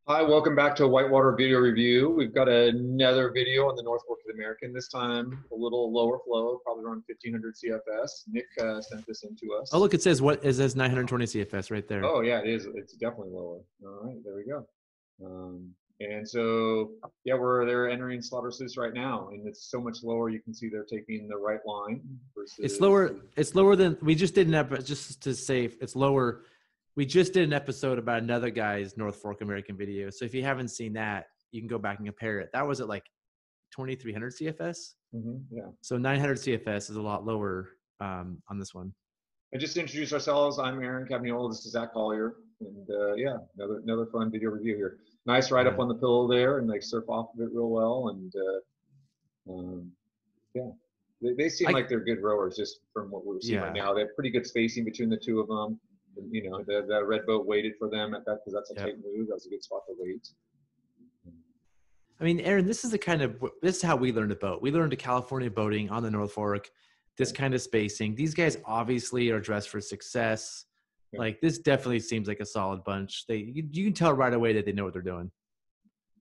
Hi, welcome back to Whitewater Video Review. We've got another video on the North Fork of the American, this time a little lower flow, probably around 1500 CFS. Nick sent this in to Oh, us. look, it says 920 CFS right there. Oh, yeah, it is. It's definitely lower. All right, there we go. And so, yeah, they're entering slaughter sluice right now, and it's so much lower. You can see they're taking the right line versus. It's lower than we just did an episode. Just to say, it's lower. We just did an episode about another guy's North Fork American video. So if you haven't seen that, you can go back and compare it. That was at like 2300 CFS. Yeah. So 900 CFS is a lot lower on this one. And just to introduce ourselves, I'm Aaron Cabaniola. This is Zach Collier, and yeah, another fun video review here. Nice ride up on the pillow there, and like surf off of it real well. And yeah, they seem like they're good rowers just from what we're seeing right now. They have pretty good spacing between the two of them. And, you know, the red boat waited for them at that because that's a tight move. That was a good spot to wait. I mean, Aaron, this is how we learned to boat. We learned to California boating on the North Fork, this kind of spacing. These guys obviously are dressed for success. Yeah. Like, this definitely seems like a solid bunch. You can tell right away that they know what they're doing.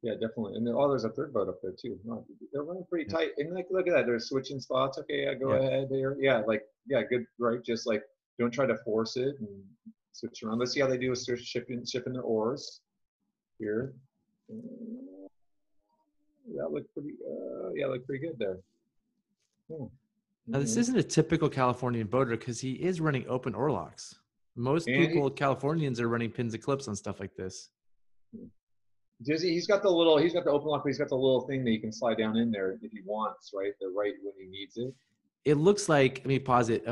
Yeah, definitely. And there's a third boat up there too. No, they're running pretty tight. And like, look at that. They're switching spots. Okay, yeah, go ahead there. Yeah, like, yeah, good, right? Just like, don't try to force it and switch around. Let's see how they do with shipping their oars here. That looked pretty good there. Now, this isn't a typical Californian boater because he is running open oar locks. Most Californians are running pins and clips on stuff like this. He's got the open lock, but he's got the little thing that you can slide down in there if he wants, right? The right when he needs it. It looks like, let me pause it.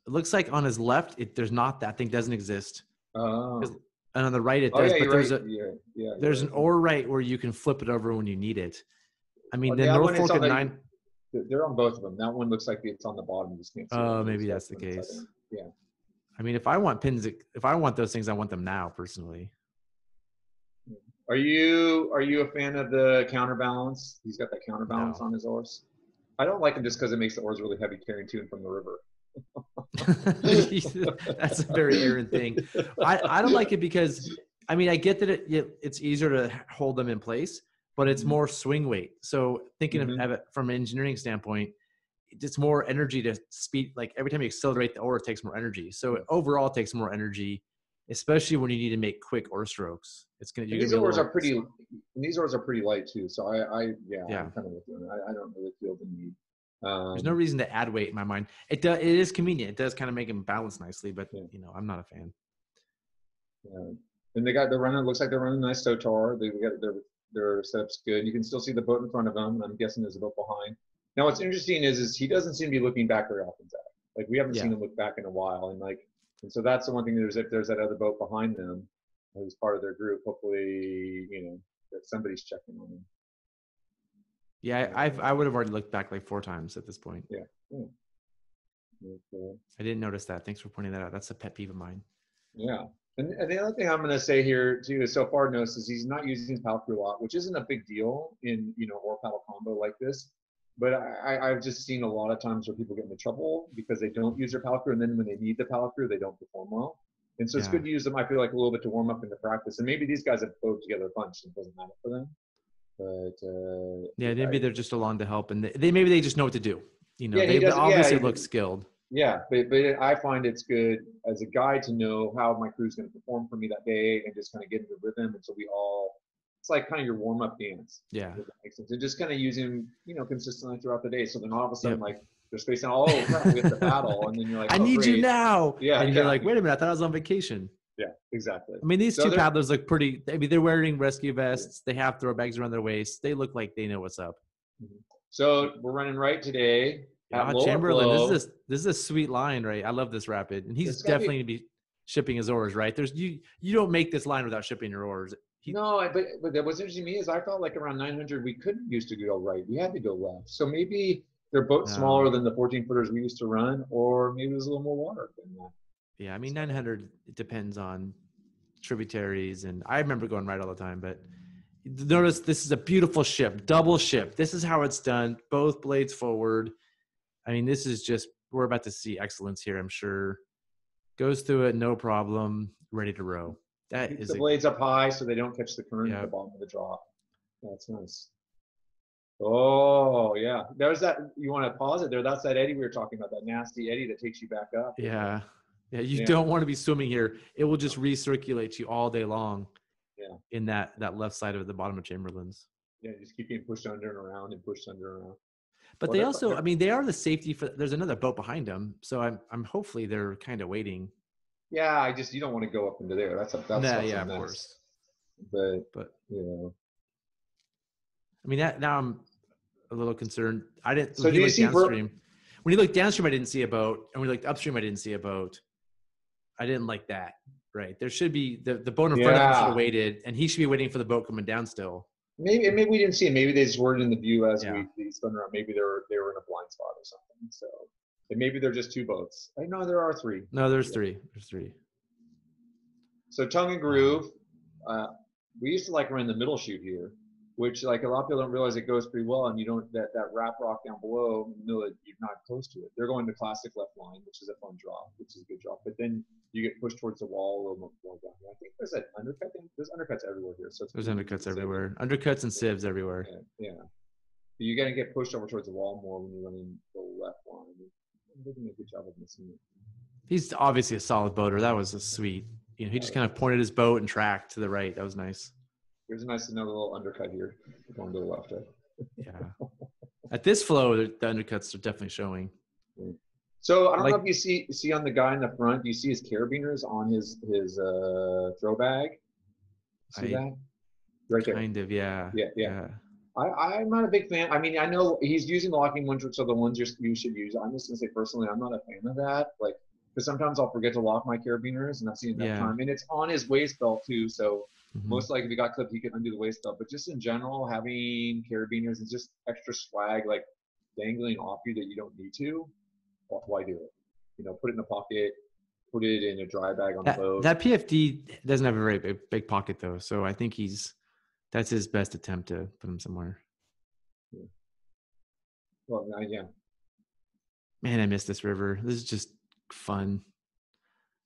It looks like on his left, there's not, that thing doesn't exist. Oh. And on the right, it does. But there's an oar right where you can flip it over when you need it. I mean, the North Fork at 9. They're on both of them. That one looks like it's on the bottom. Oh, maybe that's the case. Yeah. I mean, if I want those things, I want them now, personally. Are you a fan of the counterbalance? He's got that counterbalance on his oars. I don't like him just because it makes the oars really heavy carrying to and from the river. That's a very Aaron thing. I don't like it because, I mean, I get that it's easier to hold them in place, but it's more swing weight. So thinking of it from an engineering standpoint, it's more energy to speed. Like every time you accelerate the oar, it takes more energy. So overall, it takes more energy, especially when you need to make quick oar strokes. These oars are pretty light too. So I'm kind of with you. I don't really feel the need. There's no reason to add weight in my mind. It is convenient. It does kind of make them balance nicely, but you know, I'm not a fan. Yeah. And they're running. It looks like they're running a nice Sotar. They got their setup's good. You can still see the boat in front of them. I'm guessing there's a boat behind. Now, what's interesting is he doesn't seem to be looking back very often, Zach. Like we haven't seen him look back in a while, and so that's the one thing. If there's that other boat behind them, who's part of their group, hopefully, you know, that somebody's checking on them. Yeah, I would have already looked back like 4 times at this point. Yeah. Okay. I didn't notice that. Thanks for pointing that out. That's a pet peeve of mine. Yeah. And the other thing I'm going to say here too is so far noticed is he's not using his paddle crew a lot, which isn't a big deal in, you know, oar paddle combo like this. But I've just seen a lot of times where people get into trouble because they don't use their paddle crew, and then when they need the paddle crew, they don't perform well. And so it's good to use them, I feel like, a little bit to warm up in the practice. And maybe these guys have bowed together a bunch, and it doesn't matter for them. But maybe they're just along to help, and maybe they just know what to do. You know, they obviously look skilled. Yeah, but I find it's good as a guide to know how my crew's going to perform for me that day, and just kind of get into rhythm. And so it's like kind of your warm up dance. Yeah, if that makes sense. And just kind of using, you know, consistently throughout the day. So then all of a sudden, like they're spacing out. Oh crap, we have to paddle, and then you're like, I need you now. Yeah, and you're like, wait a minute, I thought I was on vacation. Yeah, exactly. I mean, these two paddlers look pretty. I mean, they're wearing rescue vests. They have throw bags around their waist. They look like they know what's up. So we're running right today. Chamberlain, this is a sweet line, right? I love this rapid, and he's definitely going to be shipping his oars, right? You don't make this line without shipping your oars. No, but what's interesting to me is I felt like around 900 we couldn't used to go right. We had to go left. So maybe they're both smaller than the 14-footers we used to run, or maybe there's a little more water than that. Yeah, I mean 900. It depends on tributaries, and I remember going right all the time. But notice this is a beautiful ship, double ship. This is how it's done. Both blades forward. I mean, this is just, we're about to see excellence here, I'm sure. Goes through it, no problem, ready to row. That Keeps is the a blades up high so they don't catch the current at yeah. the bottom of the drop. That's nice. Oh yeah, there's that. You want to pause it there? That's that eddy we were talking about, that nasty eddy that takes you back up. Yeah. Yeah. You Yeah. don't want to be swimming here. It will just recirculate you all day long. Yeah. In that left side of the bottom of Chamberlain's. Yeah, just keep getting pushed under and around and pushed under and around. But they also, I mean, they are the safety for. There's another boat behind them, so I'm hopefully they're kind of waiting. Yeah, you don't want to go up into there. That's yeah, of course. But you know, I mean that now I'm a little concerned. I didn't. So do you see downstream? When you look downstream, I didn't see a boat, and when you looked upstream, I didn't see a boat. I didn't like that. Right, there should be the boat in front of him should have waited, and he should be waiting for the boat coming down still. Maybe we didn't see it. Maybe they just weren't in the view as we spun around. Maybe they were in a blind spot or something. So, and maybe they're just 2 boats. I know there are 3. No, there's 3. There's 3. So tongue and groove. We used to like run the middle chute here, which like a lot of people don't realize it goes pretty well, and you don't that wrap rock down below, you're not close to it. They're going to classic left line, which is a fun drop, which is a good drop. But then you get pushed towards the wall a little more down here. I think there's an undercut. There's undercuts everywhere here. So there's undercuts everywhere. Undercuts and sieves everywhere. Yeah. You're gonna get pushed over towards the wall more when you're running the left line. They're doing a good job of missing it. He's obviously a solid boater. That was a sweet. You know, he just kind of pointed his boat and tracked to the right. That was nice. Here's a nice another little undercut here, going to the left. Yeah. At this flow, the undercuts are definitely showing. So I don't know if you see on the guy in the front. Do you see his carabiners on his throw bag? See that? Right there. Kind of, yeah. Yeah. I'm not a big fan. I mean, I know he's using the locking ones, which are the ones you should use. I'm just gonna say personally, I'm not a fan of that. Like, because sometimes I'll forget to lock my carabiners, and I've seen it enough time, and it's on his waist belt too. So most likely, if he got clipped, he could undo the waist belt. But just in general, having carabiners is just extra swag, like dangling off you that you don't need to. Why do it? You know, put it in the pocket, put it in a dry bag on the boat. That PFD doesn't have a very big pocket though, so I think that's his best attempt to put him somewhere. Yeah. Well, yeah. Man, I miss this river. This is just fun.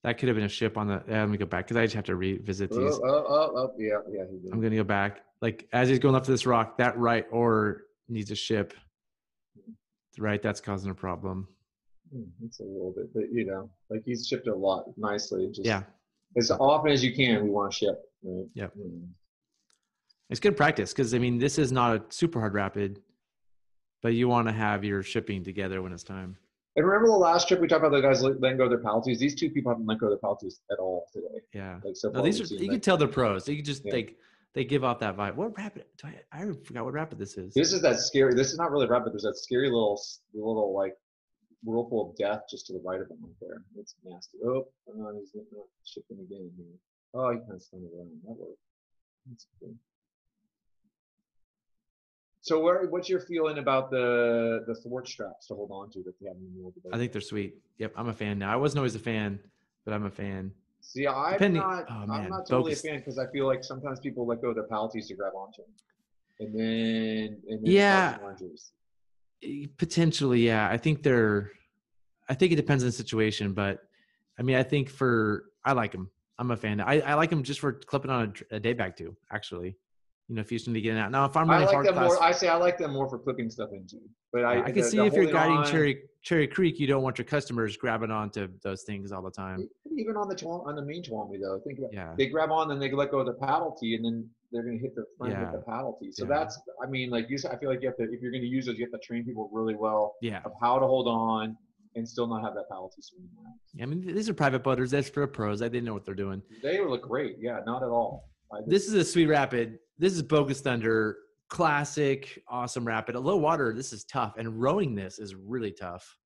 That could have been a ship on the. Let me go back because I just have to revisit these. Yeah. I'm gonna go back. Like as he's going left to this rock, that right oar needs a ship. Right, that's causing a problem. It's a little bit, but you know, like he's shipped a lot nicely. Just as often as you can, we want to ship. Right? Yep. It's good practice because I mean, this is not a super hard rapid, but you want to have your shipping together when it's time. And remember the last trip we talked about the guys letting go of their penalties? These 2 people haven't let go of their penalties at all today. Yeah. Like so no, these are, you can tell they're pros. You can just they give off that vibe. What rapid? I forgot what rapid this is. This is that scary. This is not really rapid. There's that scary little like whirlpool of death just to the right of him right there. It's nasty. Oh, he's not shipping again here. Oh, he kind of spun it around. That worked. That's good. So what's your feeling about the thwart straps to hold on to that they have in the middle? I think they're sweet. Yep, I'm a fan now. I wasn't always a fan, but I'm a fan. See, I'm not totally a fan because I feel like sometimes people let go of their penalties to grab onto them, and then potentially, yeah. I think it depends on the situation, but I mean, I think I like them. I'm a fan. I like them just for clipping on a day bag too. Actually, you know, if you just need to get it out. Now, if I'm running hard class, I like them more for clipping stuff into. But I can see if you're guiding Cherry Creek, you don't want your customers grabbing onto those things all the time. Even on the main Tuolumne though, think about they grab on, then they let go of the paddle tee, and then they're going to hit their front with the paddle tee. So that's, I mean, like I feel like you have to, if you're going to use those, you have to train people really well of how to hold on and still not have that paddle tee swinging around. Yeah, I mean, these are private boaters. That's for pros. They didn't know what they're doing. They look great. Yeah, not at all. This is a sweet rapid. This is Bogus Thunder. Classic, awesome rapid. At low water, this is tough. And rowing this is really tough.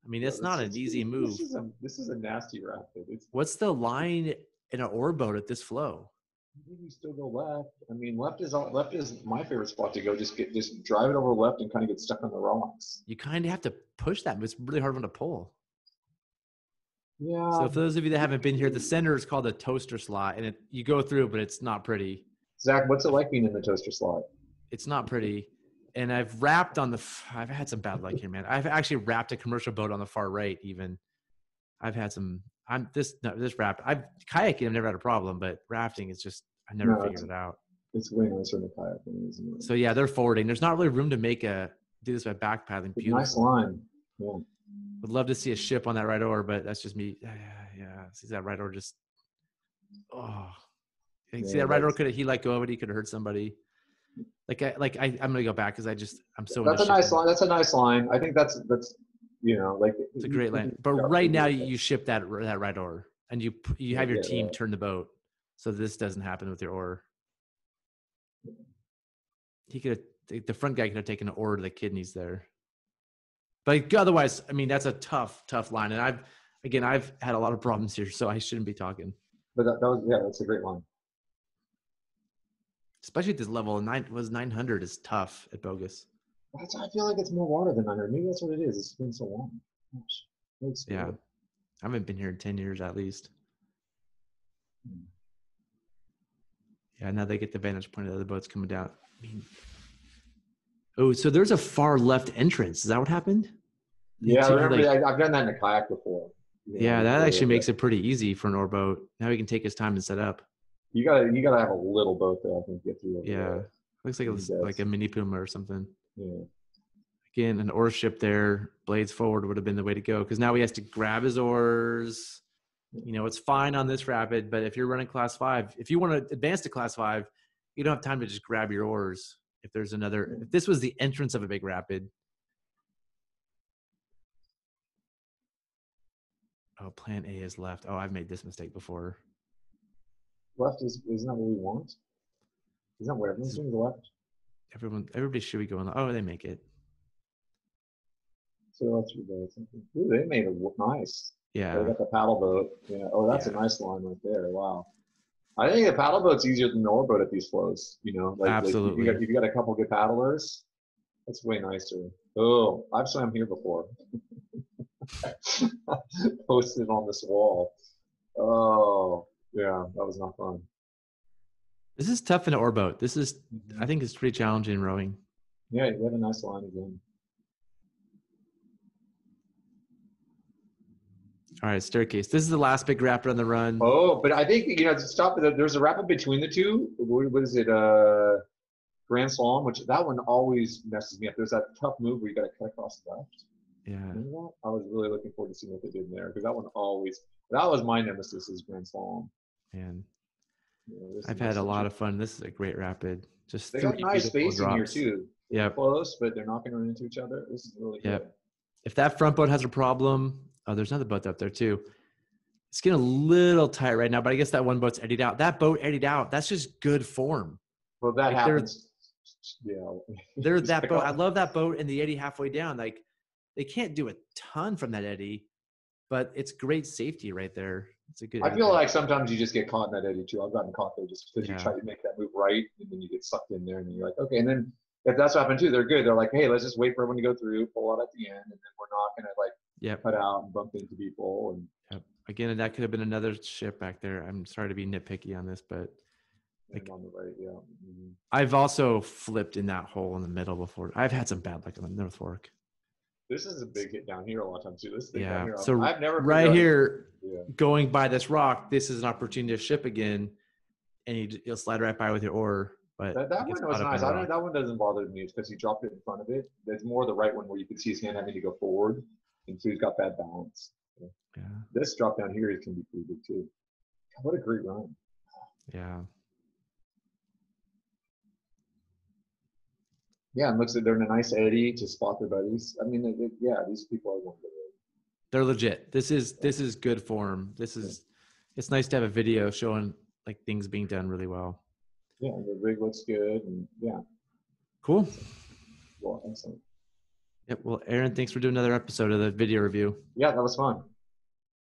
I mean, it's not an easy move. This is a nasty rapid. What's the line in an oar boat at this flow? I think you still go left. I mean, left is my favorite spot to go. Just drive it over left and kind of get stuck on the rocks. You kind of have to push that. It's really hard one to pull. Yeah. So for those of you that haven't been here, the center is called a toaster slot, and you go through, but it's not pretty. Zach, what's it like being in the toaster slot? It's not pretty. And I've had some bad luck here, man. I've actually wrapped a commercial boat on the far right even. I've had some this raft. Kayaking, I've never had a problem, but rafting is just I never figured it out. It's way nicer than kayaking, isn't it? So yeah, they're forwarding. There's not really room to do this by back paddling. Beautiful. Nice line. Yeah. Would love to see a ship on that right oar, but that's just me. Yeah, see that right oar just. Oh, see that right oar he let go of it. He could have hurt somebody. I'm gonna go back because I'm so. That's a nice line. That's a nice line. I think that's it's a great line. But right now you ship that right oar, and you have your team turn the boat, so this doesn't happen with your oar. He could have, the front guy could have taken an oar to the kidneys there. But otherwise, I mean, that's a tough line. And I've had a lot of problems here, so I shouldn't be talking. But that's a great line. Especially at this level, 900 is tough at Bogus. I feel like it's more water than 900. Maybe that's what it is. It's been so long. Gosh, yeah. I haven't been here in 10 years at least. Yeah, now they get the vantage point of the other boats coming down. I mean, so there's a far left entrance. Is that what happened? Yeah, I remember I've done that in a kayak before. Yeah, that actually makes it pretty easy for an oar boat. Now he can take his time to set up. You gotta have a little boat there, I think, to get through. Yeah, looks like a mini Puma or something. Yeah. Again, an oar ship there, blades forward would have been the way to go because now he has to grab his oars. You know, it's fine on this rapid, but if you're running class 5, if you want to advance to class 5, you don't have time to just grab your oars. If this was the entrance of a big rapid. Oh, plan A is left. Oh, I've made this mistake before. Left isn't that what we want? Isn't that where everyone's doing the left? Everybody should be going. Oh, they make it. So that's something. Ooh, they made it nice. Yeah. They got the paddle boat. Yeah. Oh, that's a nice line right there. Wow. I think the paddle boat's easier than the oar boat at these flows. You know, absolutely. If you got a couple good paddlers, that's way nicer. Oh, I've swam here before. Posted on this wall. Oh, yeah, that was not fun. This is tough in an oar boat. I think it's pretty challenging in rowing. Yeah, you have a nice line again. All right, staircase. This is the last big rapid on the run. Oh, but I think, stop. There's a rapid between the two. What is it? Grand Slalom, which that one always messes me up. There's that tough move where you got to cut across the left. Yeah. I was really looking forward to seeing what they did there because that was my nemesis is Grand Slalom. Man, I've had a lot of fun. This is a great rapid. They got nice spacing here too. Yeah, close, but they're not going to run into each other. This is really good. If that front boat has a problem, there's another boat up there too. It's getting a little tight right now, but I guess that one boat's eddied out. That boat eddied out. That's just good form. Well, that happens. There's that boat. I love that boat and the eddy halfway down. Like they can't do a ton from that eddy, but it's great safety right there. It's a good. I feel like sometimes you just get caught in that eddy too. I've gotten caught there just because you try to make that move right, and then you get sucked in there, and then you're like, okay. And then if that's what happened too, they're good. They're like, hey, let's just wait for everyone to go through, pull out at the end, and then we're not gonna cut out and bump into people. And again, that could have been another ship back there. I'm sorry to be nitpicky on this, but on the right, Mm-hmm. I've also flipped in that hole in the middle before. I've had some bad luck on the North Fork. This is a big hit down here a lot of times too. This thing down here, so I've never right here, going by this rock, this is an opportunity to ship again, and you'll slide right by with your oar. But that one was nice. That one doesn't bother me because he dropped it in front of it. There's more the right one where you can see his hand having to go forward, and so he's got bad balance. Yeah. This drop down here can be pretty good too. What a great run. Yeah. Yeah, and looks like they're in a nice eddy to spot their buddies. I mean, these people are wonderful. They're legit. This is good form. It's nice to have a video showing like things being done really well. Yeah, the rig looks good, and cool. Well, excellent. Yep. Well, Aaron, thanks for doing another episode of the video review. Yeah, that was fun.